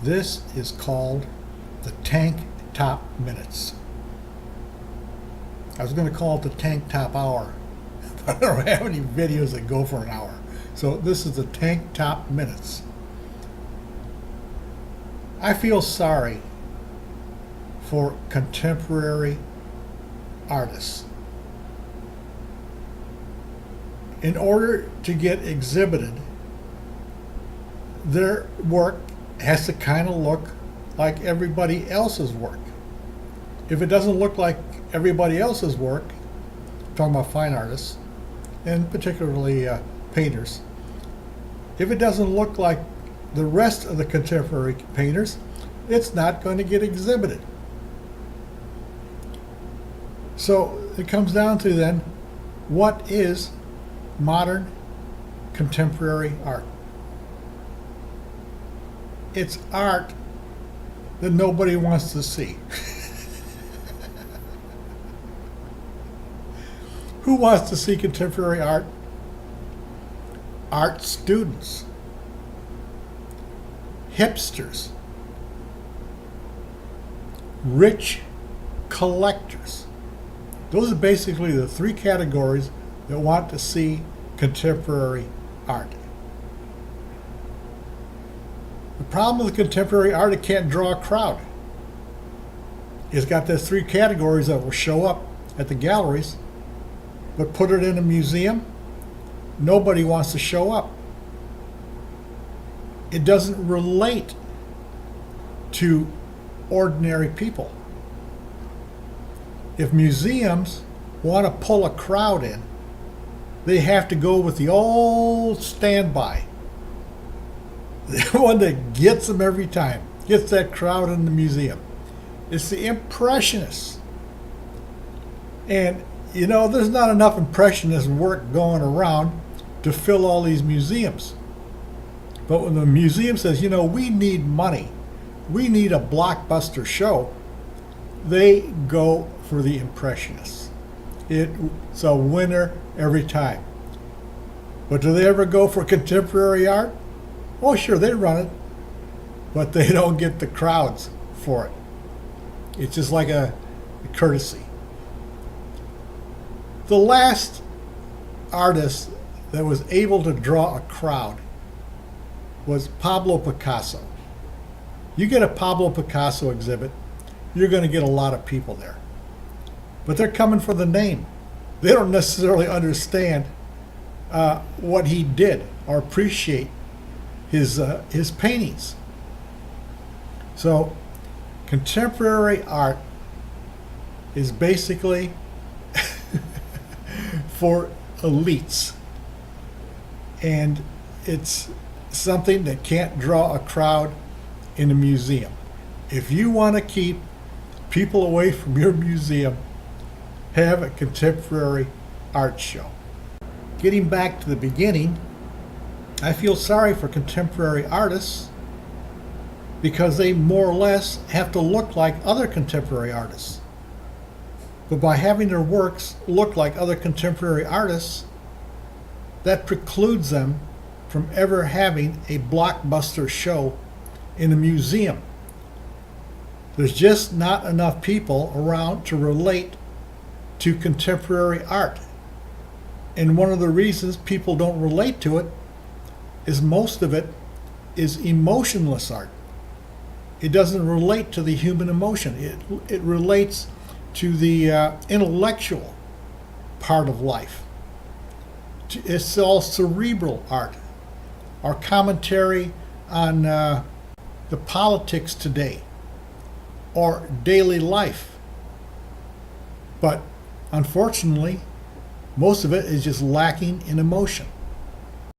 This is called the Tank Top Minutes. I was going to call it the Tank Top Hour, but I don't have any videos that go for an hour. So this is the Tank Top Minutes. I feel sorry for contemporary artists. In order to get exhibited, their work has to kind of look like everybody else's work. If it doesn't look like everybody else's work, I'm talking about fine artists, and particularly painters, if it doesn't look like the rest of the contemporary painters, it's not going to get exhibited. So it comes down to then, what is modern contemporary art? It's art that nobody wants to see. Who wants to see contemporary art? Art students, hipsters, rich collectors. Those are basically the three categories that want to see contemporary art. The problem with contemporary art, it can't draw a crowd. It's got those three categories that will show up at the galleries, but put it in a museum, nobody wants to show up. It doesn't relate to ordinary people. If museums want to pull a crowd in, they have to go with the old standby. The one that gets them every time, gets that crowd in the museum. It's the Impressionists. And, you know, there's not enough Impressionist work going around to fill all these museums. But when the museum says, you know, we need money, we need a blockbuster show, they go for the Impressionists. It's a winner every time. But do they ever go for contemporary art? Oh, sure, they run it, but they don't get the crowds for it. It's just like a courtesy. The last artist that was able to draw a crowd was Pablo Picasso. You get a Pablo Picasso exhibit, you're going to get a lot of people there. But they're coming for the name. They don't necessarily understand what he did or appreciate his paintings. So contemporary art is basically for elites, and it's something that can't draw a crowd in a museum. If you want to keep people away from your museum, have a contemporary art show. Getting back to the beginning, I feel sorry for contemporary artists because they more or less have to look like other contemporary artists. But by having their works look like other contemporary artists, that precludes them from ever having a blockbuster show in a museum. There's just not enough people around to relate to contemporary art. And one of the reasons people don't relate to it is most of it is emotionless art. It doesn't relate to the human emotion. It relates to the intellectual part of life. It's all cerebral art, or commentary on the politics today, or daily life. But unfortunately, most of it is just lacking in emotion.